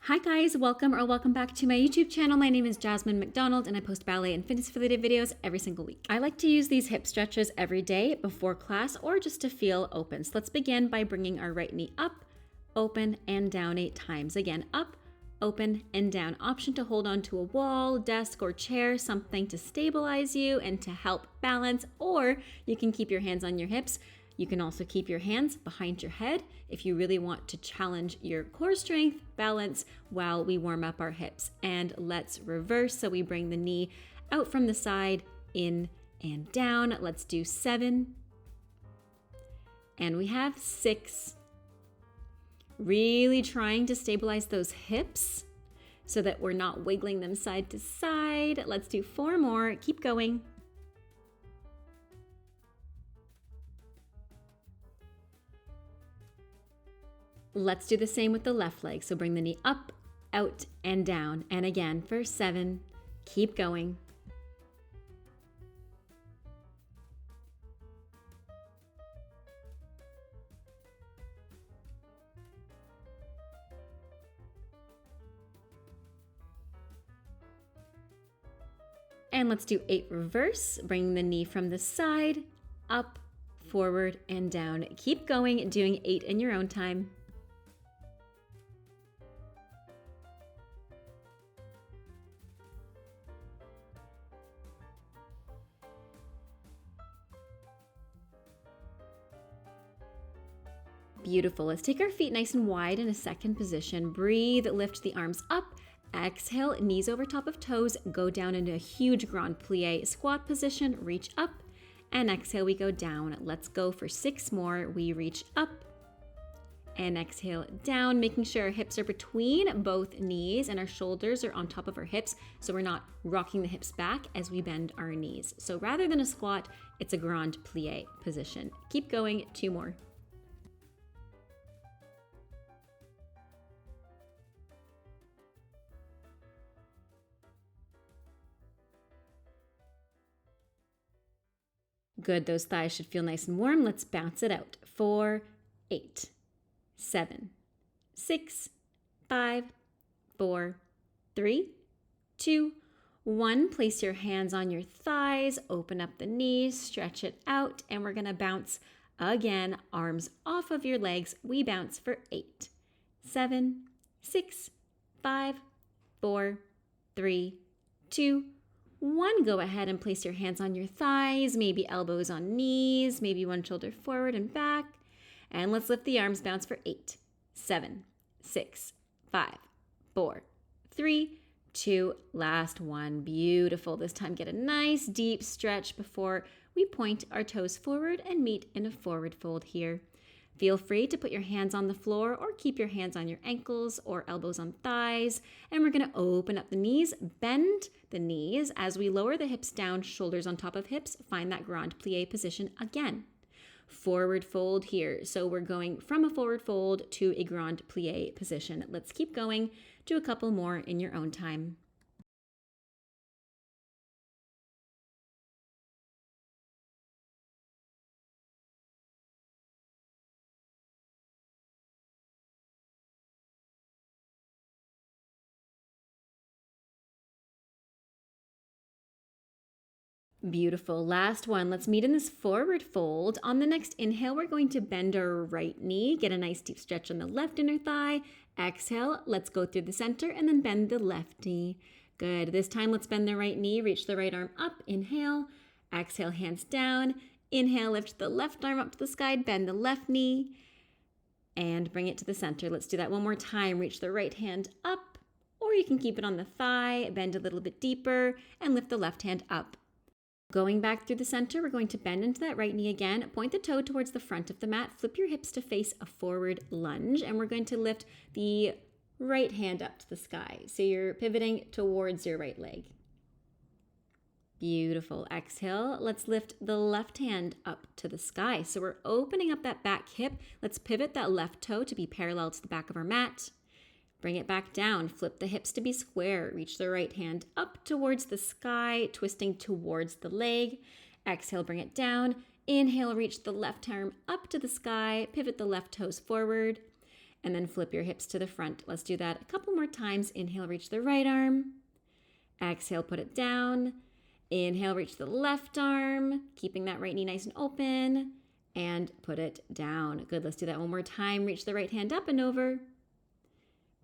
Hi guys, welcome back to my YouTube channel. My name is Jasmine McDonald and I post ballet and fitness related videos every single week. I like to use these hip stretches every day before class or just to feel open. So let's begin by bringing our right knee up, open, and down 8 times. Again, up, open, and down. Option to hold on to a wall, desk, or chair, something to stabilize you and to help balance, or you can keep your hands on your hips. You can also keep your hands behind your head if you really want to challenge your core strength, balance, while we warm up our hips. And let's reverse. So we bring the knee out from the side, in and down. Let's do 7. And we have 6. Really trying to stabilize those hips so that we're not wiggling them side to side. Let's do 4 more. Keep going. Let's do the same with the left leg. So bring the knee up, out, and down. And again for 7. Keep going. And let's do 8 reverse. Bring the knee from the side, up, forward, and down. Keep going, doing 8 in your own time. Beautiful. Let's take our feet nice and wide in a second position. Breathe, lift the arms up. Exhale, knees over top of toes. Go down into a huge grand plie squat position. Reach up. And exhale, we go down. Let's go for 6 more. We reach up. And exhale, down, making sure our hips are between both knees and our shoulders are on top of our hips, so we're not rocking the hips back as we bend our knees. So rather than a squat, it's a grand plie position. Keep going, 2 more. Good, those thighs should feel nice and warm. Let's bounce it out. 4, 8, 7, 6, 5, 4, 3, 2, 1. Place your hands on your thighs, open up the knees, stretch it out, and we're gonna bounce again, arms off of your legs. We bounce for 8, 7, 6, 5, 4, 3, 2, 1. Go ahead and place your hands on your thighs, maybe elbows on knees, maybe one shoulder forward and back. And let's lift the arms, bounce for 8, 7, 6, 5, 4, 3, 2, last one. Beautiful. This time get a nice deep stretch before we point our toes forward and meet in a forward fold here. Feel free to put your hands on the floor or keep your hands on your ankles or elbows on thighs. And we're going to open up the knees, bend the knees as we lower the hips down, shoulders on top of hips. Find that grand plie position again. Forward fold here. So we're going from a forward fold to a grand plie position. Let's keep going. Do a couple more in your own time. Beautiful. Last one. Let's meet in this forward fold. On the next inhale, we're going to bend our right knee, get a nice deep stretch on the left inner thigh. Exhale, let's go through the center and then bend the left knee. Good. This time, let's bend the right knee, reach the right arm up. Inhale. Exhale, hands down. Inhale, lift the left arm up to the sky, bend the left knee, and bring it to the center. Let's do that one more time. Reach the right hand up, or you can keep it on the thigh, bend a little bit deeper, and lift the left hand up. Going back through the center, we're going to bend into that right knee again, point the toe towards the front of the mat, flip your hips to face a forward lunge, and we're going to lift the right hand up to the sky. So you're pivoting towards your right leg. Beautiful. Exhale. Let's lift the left hand up to the sky. So we're opening up that back hip. Let's pivot that left toe to be parallel to the back of our mat. Bring it back down, flip the hips to be square, reach the right hand up towards the sky, twisting towards the leg. Exhale, bring it down. Inhale, reach the left arm up to the sky, pivot the left toes forward. and then flip your hips to the front. Let's do that a couple more times. Inhale, reach the right arm. Exhale, put it down. Inhale, reach the left arm, keeping that right knee nice and open, and put it down. Good, let's do that one more time. Reach the right hand up and over.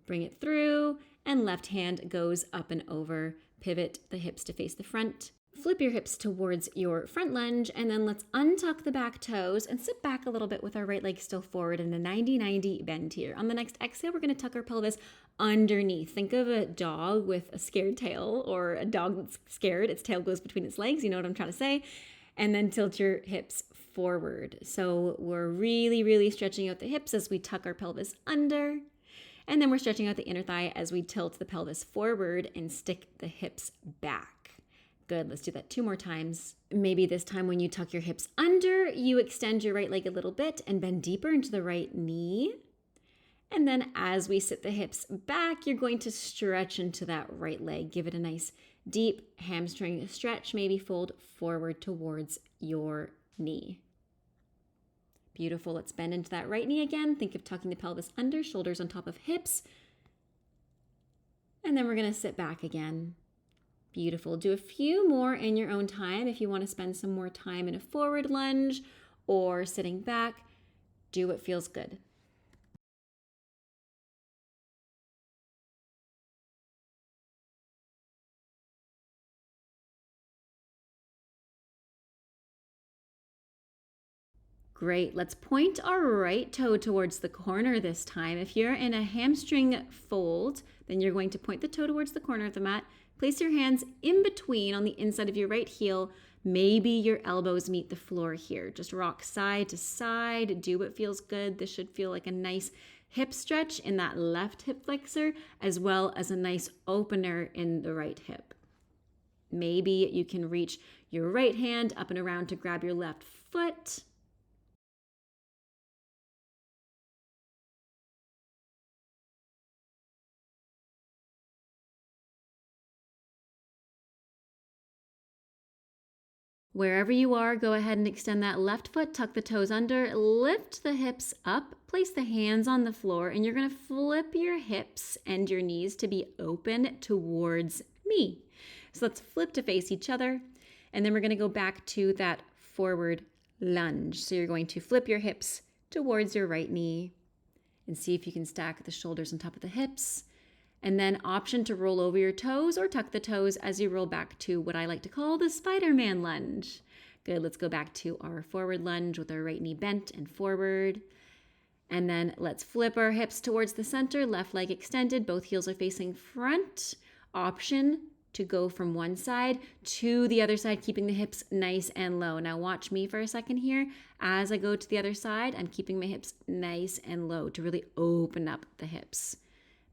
Bring it through, and left hand goes up and over. Pivot the hips to face the front. Flip your hips towards your front lunge, and then let's untuck the back toes and sit back a little bit with our right leg still forward in a 90-90 bend here. On the next exhale, we're going to tuck our pelvis underneath. Think of a dog with a scared tail, or a dog that's scared. Its tail goes between its legs. You know what I'm trying to say? And then tilt your hips forward. So we're really, really stretching out the hips as we tuck our pelvis under. And then we're stretching out the inner thigh as we tilt the pelvis forward and stick the hips back. Good, let's do that 2 more times. Maybe this time when you tuck your hips under, you extend your right leg a little bit and bend deeper into the right knee. And then as we sit the hips back, you're going to stretch into that right leg. Give it a nice deep hamstring stretch. Maybe fold forward towards your knee. Beautiful. Let's bend into that right knee again. Think of tucking the pelvis under, shoulders on top of hips. And then we're going to sit back again. Beautiful. Do a few more in your own time. If you want to spend some more time in a forward lunge or sitting back, do what feels good. Great. Let's point our right toe towards the corner this time. If you're in a hamstring fold, then you're going to point the toe towards the corner of the mat. Place your hands in between on the inside of your right heel. Maybe your elbows meet the floor here. Just rock side to side. Do what feels good. This should feel like a nice hip stretch in that left hip flexor, as well as a nice opener in the right hip. Maybe you can reach your right hand up and around to grab your left foot. Wherever you are, go ahead and extend that left foot, tuck the toes under, lift the hips up, place the hands on the floor, and you're going to flip your hips and your knees to be open towards me. So let's flip to face each other, and then we're going to go back to that forward lunge. So you're going to flip your hips towards your right knee and see if you can stack the shoulders on top of the hips. And then option to roll over your toes or tuck the toes as you roll back to what I like to call the Spider-Man lunge. Good, let's go back to our forward lunge with our right knee bent and forward. And then let's flip our hips towards the center, left leg extended, both heels are facing front. Option to go from one side to the other side, keeping the hips nice and low. Now watch me for a second here. As I go to the other side, I'm keeping my hips nice and low to really open up the hips.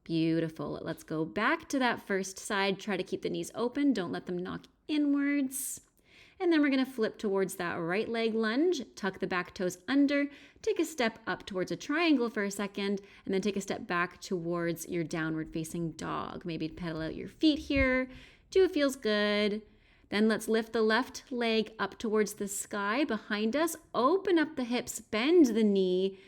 Beautiful. Let's go back to that first side. Try to keep the knees open. Don't let them knock inwards. And then we're going to flip towards that right leg lunge. Tuck the back toes under. Take a step up towards a triangle for a second. And then take a step back towards your downward facing dog. Maybe pedal out your feet here. Do what feels good. Then let's lift the left leg up towards the sky behind us. Open up the hips. Bend the knee.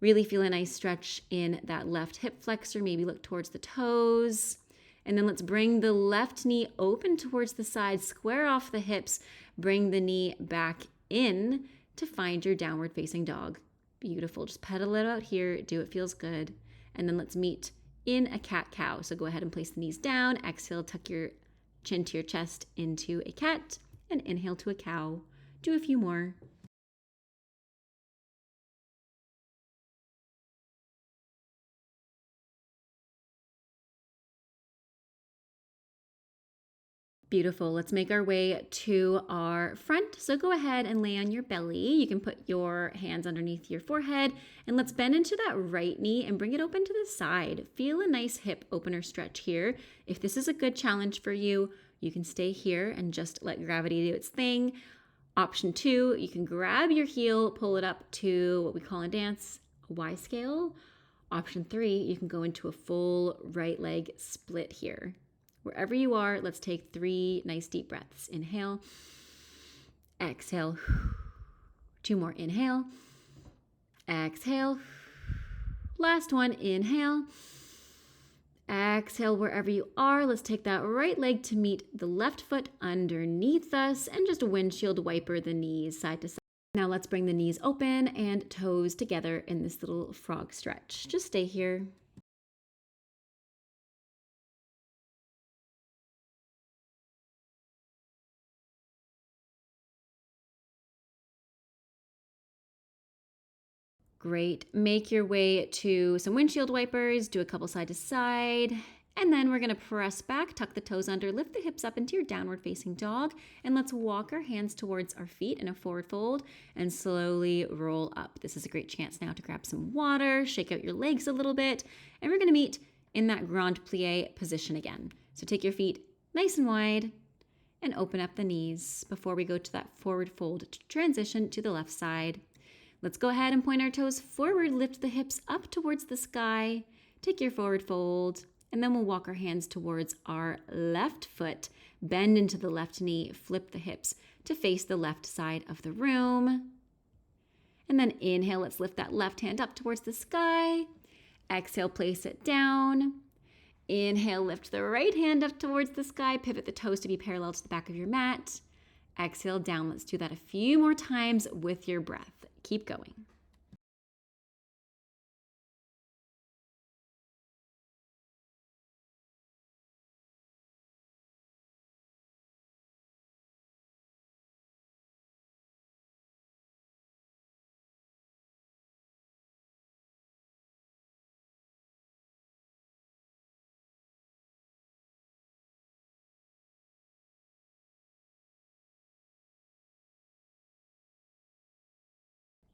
Really feel a nice stretch in that left hip flexor. Maybe look towards the toes. And then let's bring the left knee open towards the side. Square off the hips. Bring the knee back in to find your downward facing dog. Beautiful. Just pedal it out here. Do what feels good. And then let's meet in a cat-cow. So go ahead and place the knees down. Exhale, tuck your chin to your chest into a cat. And inhale to a cow. Do a few more. Beautiful. Let's make our way to our front. So go ahead and lay on your belly. You can put your hands underneath your forehead, and let's bend into that right knee and bring it open to the side. Feel a nice hip opener stretch here. If this is a good challenge for you, you can stay here and just let gravity do its thing. Option 2, you can grab your heel, pull it up to what we call in dance a Y scale. Option 3, you can go into a full right leg split here. Wherever you are, let's take 3 nice deep breaths. Inhale, exhale, 2 more. Inhale, exhale, Last one, inhale. Exhale wherever you are. Let's take that right leg to meet the left foot underneath us and just windshield wiper the knees side to side. Now let's bring the knees open and toes together in this little frog stretch. Just stay here. Great. Make your way to some windshield wipers, do a couple side to side, and then we're going to press back, tuck the toes under, lift the hips up into your downward facing dog, and let's walk our hands towards our feet in a forward fold and slowly roll up. This is a great chance now to grab some water, shake out your legs a little bit, and we're going to meet in that grand plie position again. So take your feet nice and wide and open up the knees before we go to that forward fold to transition to the left side. Let's go ahead and point our toes forward, lift the hips up towards the sky, take your forward fold, and then we'll walk our hands towards our left foot, bend into the left knee, flip the hips to face the left side of the room. And then inhale, let's lift that left hand up towards the sky. Exhale, place it down. Inhale, lift the right hand up towards the sky, pivot the toes to be parallel to the back of your mat. Exhale down. Let's do that a few more times with your breath. Keep going.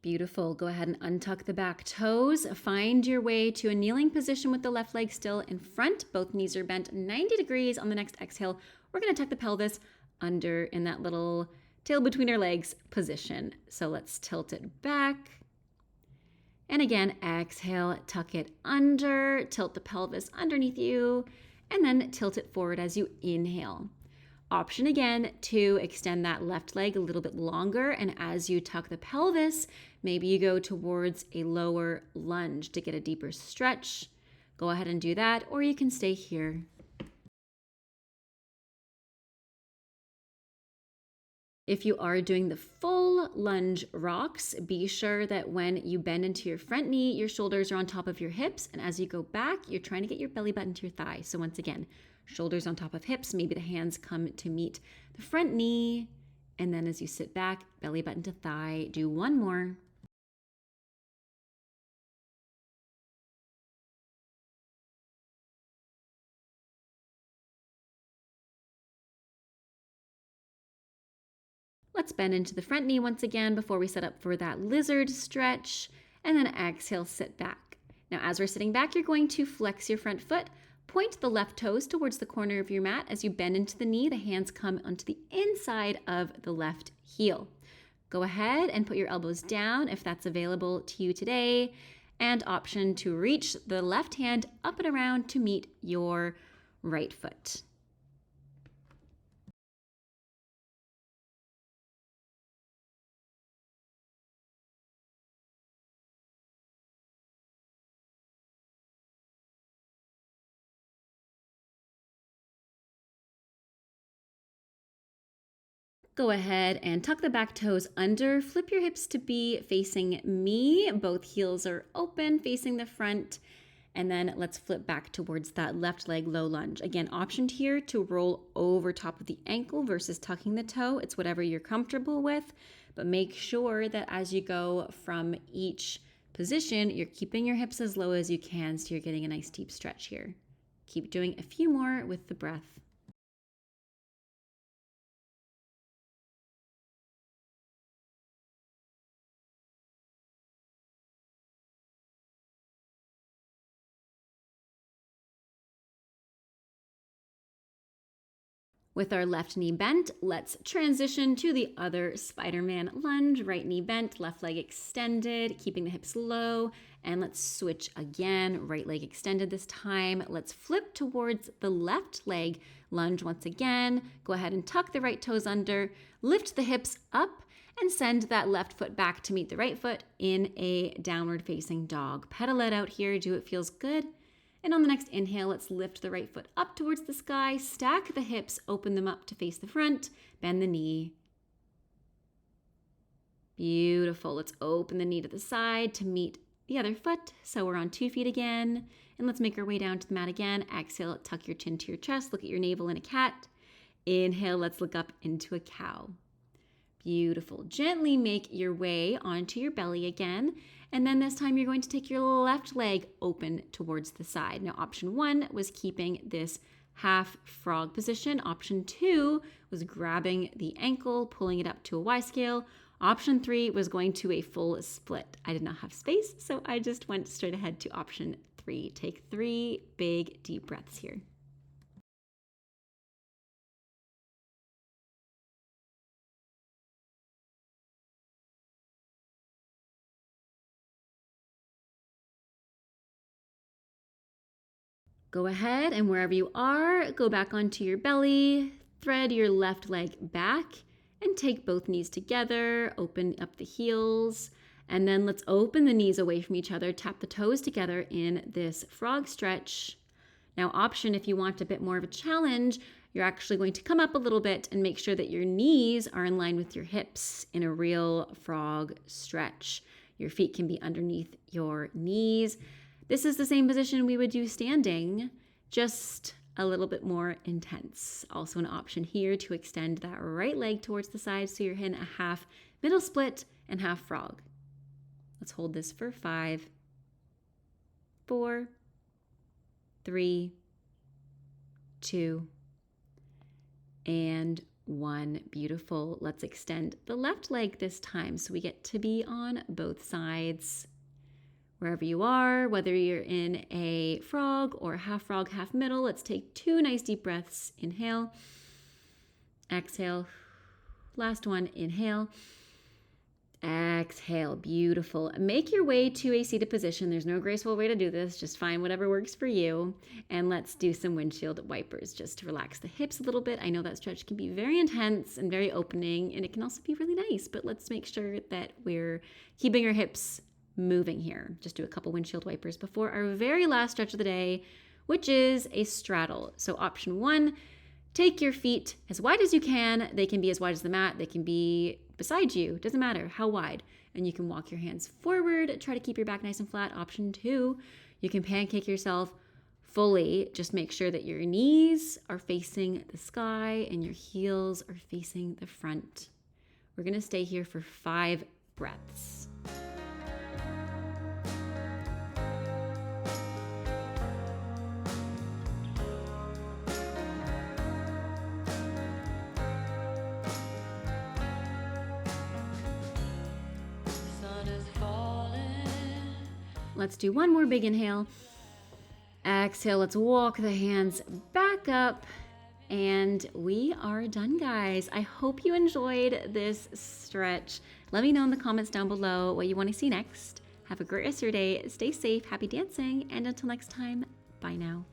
Beautiful. Go ahead and untuck the back toes. Find your way to a kneeling position with the left leg still in front. Both knees are bent 90 degrees. On the next exhale, we're going to tuck the pelvis under in that little tail between our legs position. So let's tilt it back. And again, exhale, tuck it under, tilt the pelvis underneath you, and then tilt it forward as you inhale. Option again to extend that left leg a little bit longer, and as you tuck the pelvis, maybe you go towards a lower lunge to get a deeper stretch. Go ahead and do that, or you can stay here. If you are doing the full lunge rocks, be sure that when you bend into your front knee, your shoulders are on top of your hips, and as you go back, you're trying to get your belly button to your thigh. So once again, shoulders on top of hips, maybe the hands come to meet the front knee, and then as you sit back, belly button to thigh. Do one more. Let's bend into the front knee once again before we set up for that lizard stretch, and then exhale, sit back. Now, as we're sitting back, you're going to flex your front foot, point the left toes towards the corner of your mat. As you bend into the knee, the hands come onto the inside of the left heel. Go ahead and put your elbows down if that's available to you today, and option to reach the left hand up and around to meet your right foot. Go ahead and tuck the back toes under, flip your hips to be facing me. Both heels are open, facing the front. And then let's flip back towards that left leg low lunge. Again, optioned here to roll over top of the ankle versus tucking the toe. It's whatever you're comfortable with, but make sure that as you go from each position, you're keeping your hips as low as you can so you're getting a nice deep stretch here. Keep doing a few more with the breath. With our left knee bent, let's transition to the other Spider-Man lunge. Right knee bent, left leg extended, keeping the hips low. And let's switch again, right leg extended this time. Let's flip towards the left leg lunge once again. Go ahead and tuck the right toes under, lift the hips up, and send that left foot back to meet the right foot in a downward facing dog. Pedal it out here, do it feels good. And on the next inhale, let's lift the right foot up towards the sky, stack the hips, open them up to face the front, bend the knee. Beautiful. Let's open the knee to the side to meet the other foot. So we're on 2 feet again. And let's make our way down to the mat again. Exhale, tuck your chin to your chest, look at your navel in a cat. Inhale, let's look up into a cow. Beautiful. Gently make your way onto your belly again. And then this time you're going to take your left leg open towards the side. Now, option 1 was keeping this half frog position. Option 2 was grabbing the ankle, pulling it up to a Y scale. Option 3 was going to a full split. I did not have space, so I just went straight ahead to option 3. Take 3 big deep breaths here. Go ahead and wherever you are, go back onto your belly, thread your left leg back, and take both knees together, open up the heels, and then let's open the knees away from each other, tap the toes together in this frog stretch. Now, option, if you want a bit more of a challenge, you're actually going to come up a little bit and make sure that your knees are in line with your hips in a real frog stretch. Your feet can be underneath your knees. This is the same position we would do standing, just a little bit more intense. Also an option here to extend that right leg towards the side so you're in a half middle split and half frog. Let's hold this for 5, 4, 3, 2, and 1. Beautiful. Let's extend the left leg this time so we get to be on both sides. Wherever you are, whether you're in a frog or half frog, half middle, let's take 2 nice deep breaths. Inhale, exhale. Last one, inhale, exhale. Beautiful. Make your way to a seated position. There's no graceful way to do this. Just find whatever works for you. And let's do some windshield wipers just to relax the hips a little bit. I know that stretch can be very intense and very opening, and it can also be really nice, but let's make sure that we're keeping our hips moving here. Just do a couple windshield wipers before our very last stretch of the day, which is a straddle. So option 1, take your feet as wide as you can. They can be as wide as the mat. They can be beside you. Doesn't matter how wide. And you can walk your hands forward. Try to keep your back nice and flat. Option 2, you can pancake yourself fully. Just make sure that your knees are facing the sky and your heels are facing the front. We're going to stay here for 5 breaths. Let's do one more big inhale. Exhale, let's walk the hands back up. And we are done, guys. I hope you enjoyed this stretch. Let me know in the comments down below what you want to see next. Have a great rest of your day. Stay safe, happy dancing, and until next time, bye now.